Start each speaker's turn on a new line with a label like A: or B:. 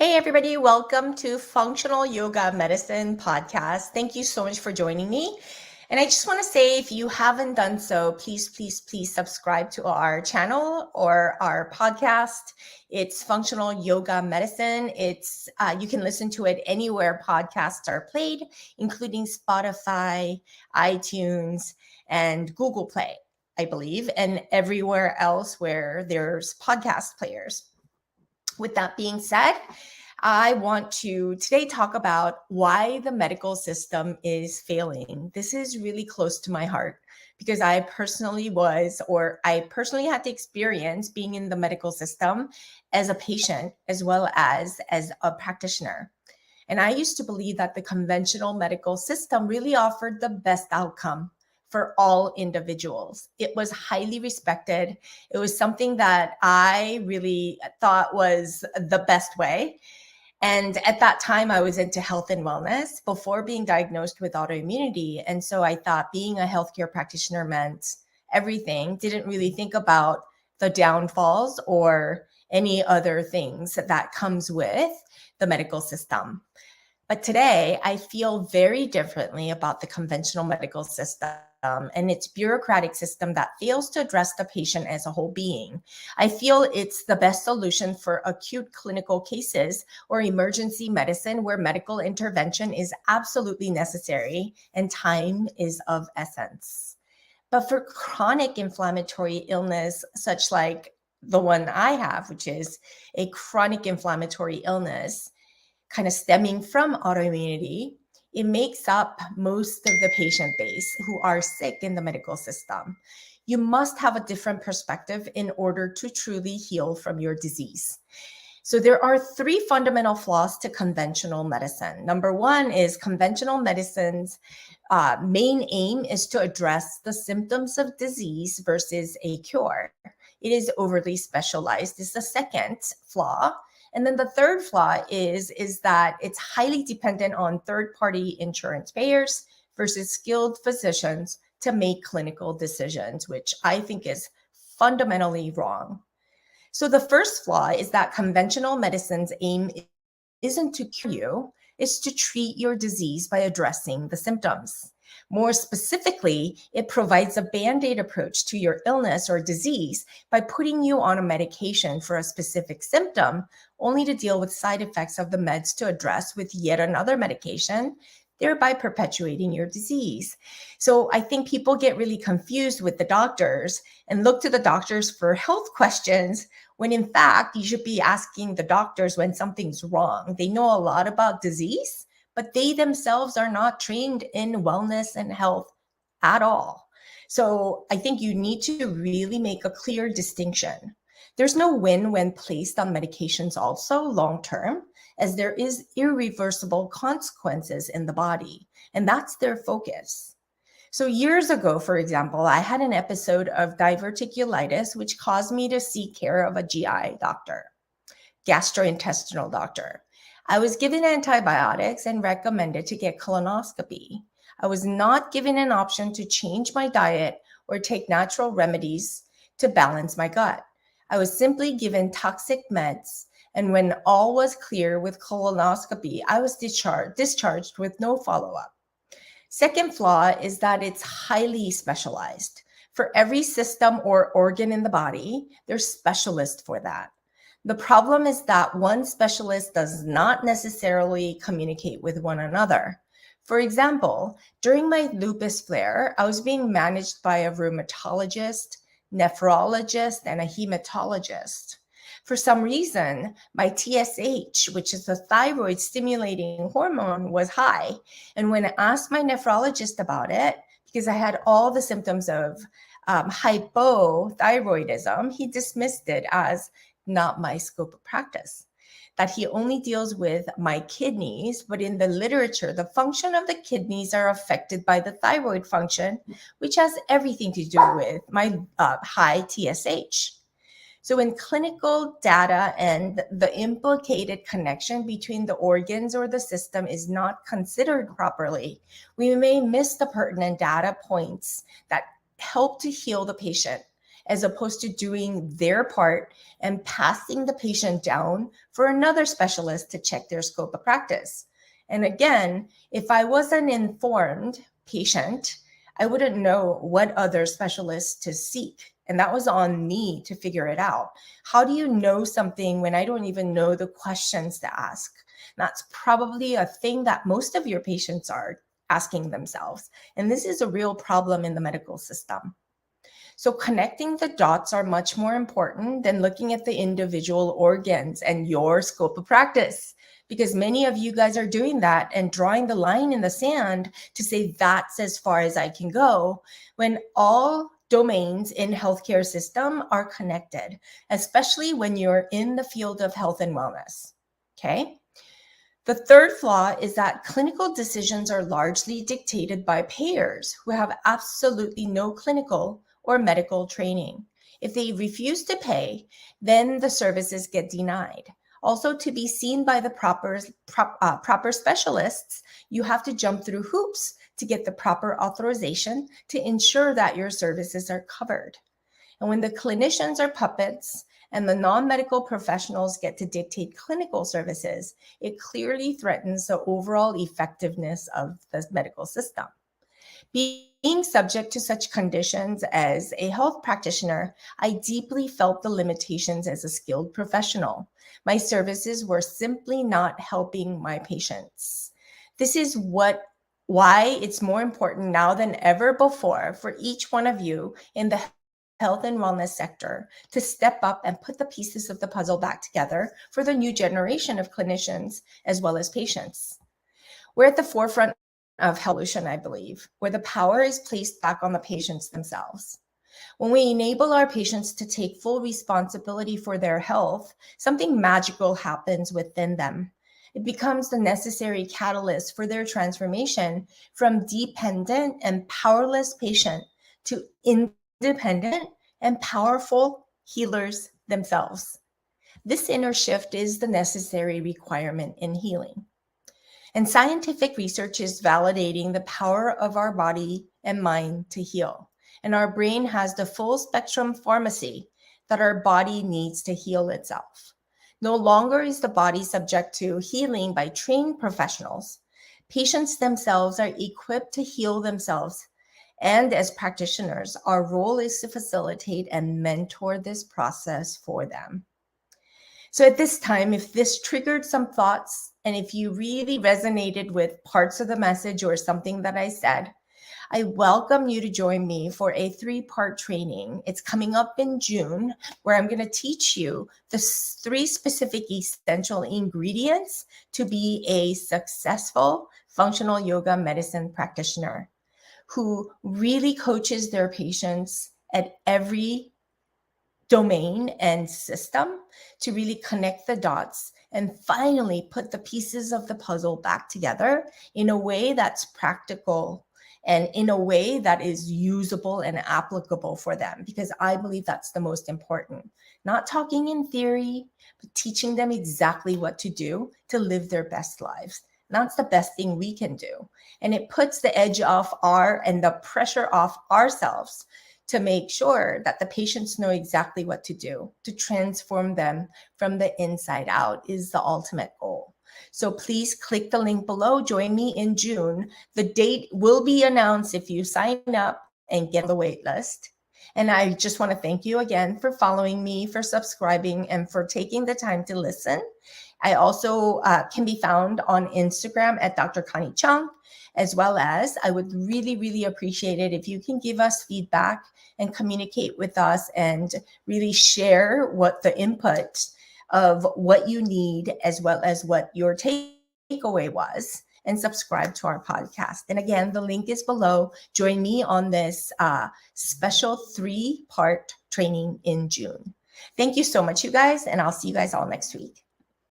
A: Hey, everybody, welcome to Functional Yoga Medicine Podcast. Thank you so much for joining me. And I just want to say, if you haven't done so, please subscribe to our channel or our podcast. It's Functional Yoga Medicine. You can listen to it anywhere podcasts are played, including Spotify, iTunes, and Google Play, I believe, and everywhere else where there's podcast players. With that being said, I want to today talk about why the medical system is failing. This is really close to my heart because I personally had the experience being in the medical system as a patient as well as a practitioner. And I used to believe that the conventional medical system really offered the best outcome for all individuals. It was highly respected. It was something that I really thought was the best way. And at that time, I was into health and wellness before being diagnosed with autoimmunity. And so I thought being a healthcare practitioner meant everything, didn't really think about the downfalls or any other things that comes with the medical system. But today, I feel very differently about the conventional medical system and its bureaucratic system that fails to address the patient as a whole being. I feel it's the best solution for acute clinical cases or emergency medicine where medical intervention is absolutely necessary and time is of essence. But for chronic inflammatory illness, such like the one I have, which is a chronic inflammatory illness, kind of stemming from autoimmunity, it makes up most of the patient base who are sick in the medical system. You must have a different perspective in order to truly heal from your disease. So there are three fundamental flaws to conventional medicine. Number one is conventional medicine's main aim is to address the symptoms of disease versus a cure. It is overly specialized is the second flaw. And then the third flaw is that it's highly dependent on third-party insurance payers versus skilled physicians to make clinical decisions, which I think is fundamentally wrong. So the first flaw is that conventional medicine's aim isn't to cure you, it's to treat your disease by addressing the symptoms. More specifically, it provides a Band-Aid approach to your illness or disease by putting you on a medication for a specific symptom, only to deal with side effects of the meds to address with yet another medication, thereby perpetuating your disease. So I think people get really confused with the doctors and look to the doctors for health questions when in fact you should be asking the doctors when something's wrong. They know a lot about disease, but they themselves are not trained in wellness and health at all. So I think you need to really make a clear distinction. There's no win when placed on medications also long-term, as there is irreversible consequences in the body, and that's their focus. So years ago, for example, I had an episode of diverticulitis, which caused me to seek care of a GI doctor, gastrointestinal doctor. I was given antibiotics and recommended to get colonoscopy. I was not given an option to change my diet or take natural remedies to balance my gut. I was simply given toxic meds, and when all was clear with colonoscopy, I was discharged with no follow-up. Second flaw is that it's highly specialized. For every system or organ in the body, there's specialists for that. The problem is that one specialist does not necessarily communicate with one another. For example, during my lupus flare, I was being managed by a rheumatologist, nephrologist, and a hematologist. For some reason, my TSH, which is the thyroid stimulating hormone, was high. And when I asked my nephrologist about it, because I had all the symptoms of hypothyroidism, he dismissed it as not my scope of practice, that he only deals with my kidneys, but in the literature, the function of the kidneys are affected by the thyroid function, which has everything to do with my high TSH. So in clinical data and the implicated connection between the organs or the system is not considered properly, we may miss the pertinent data points that help to heal the patient as opposed to doing their part and passing the patient down for another specialist to check their scope of practice. And again, if I was an informed patient, I wouldn't know what other specialists to seek. And that was on me to figure it out. How do you know something when I don't even know the questions to ask? That's probably a thing that most of your patients are asking themselves. And this is a real problem in the medical system. So connecting the dots are much more important than looking at the individual organs and your scope of practice, because many of you guys are doing that and drawing the line in the sand to say that's as far as I can go, when all domains in healthcare system are connected, especially when you're in the field of health and wellness. Okay. The third flaw is that clinical decisions are largely dictated by payers who have absolutely no clinical or medical training. If they refuse to pay, then the services get denied. Also, to be seen by the proper specialists, you have to jump through hoops to get the proper authorization to ensure that your services are covered. And when the clinicians are puppets and the non-medical professionals get to dictate clinical services, it clearly threatens the overall effectiveness of the medical system. Being subject to such conditions as a health practitioner, I deeply felt the limitations as a skilled professional. My services were simply not helping my patients. This is why it's more important now than ever before for each one of you in the health and wellness sector to step up and put the pieces of the puzzle back together for the new generation of clinicians as well as patients. We're at the forefront of health solution, I believe, where the power is placed back on the patients themselves. When we enable our patients to take full responsibility for their health, something magical happens within them. It becomes the necessary catalyst for their transformation from dependent and powerless patient to independent and powerful healers themselves. This inner shift is the necessary requirement in healing. And scientific research is validating the power of our body and mind to heal. And our brain has the full spectrum pharmacy that our body needs to heal itself. No longer is the body subject to healing by trained professionals. Patients themselves are equipped to heal themselves. And as practitioners, our role is to facilitate and mentor this process for them. So at this time, if this triggered some thoughts, and if you really resonated with parts of the message or something that I said, I welcome you to join me for a 3-part training. It's coming up in June, where I'm going to teach you the 3 specific essential ingredients to be a successful functional yoga medicine practitioner who really coaches their patients at every domain and system to really connect the dots and finally put the pieces of the puzzle back together in a way that's practical and in a way that is usable and applicable for them, because I believe that's the most important. Not talking in theory, but teaching them exactly what to do to live their best lives. And that's the best thing we can do. And it puts the edge off and the pressure off ourselves to make sure that the patients know exactly what to do to transform them from the inside out is the ultimate goal. So please click the link below. Join me in June. The date will be announced if you sign up and get on the wait list. And I just want to thank you again for following me, for subscribing, and for taking the time to listen. I also can be found on Instagram at Dr. Connie Cheung, as well as I would really, really appreciate it if you can give us feedback and communicate with us and really share what the input of what you need, as well as what your takeaway was, and subscribe to our podcast. And again, the link is below. Join me on this special 3-part training in June. Thank you so much, you guys, and I'll see you guys all next week.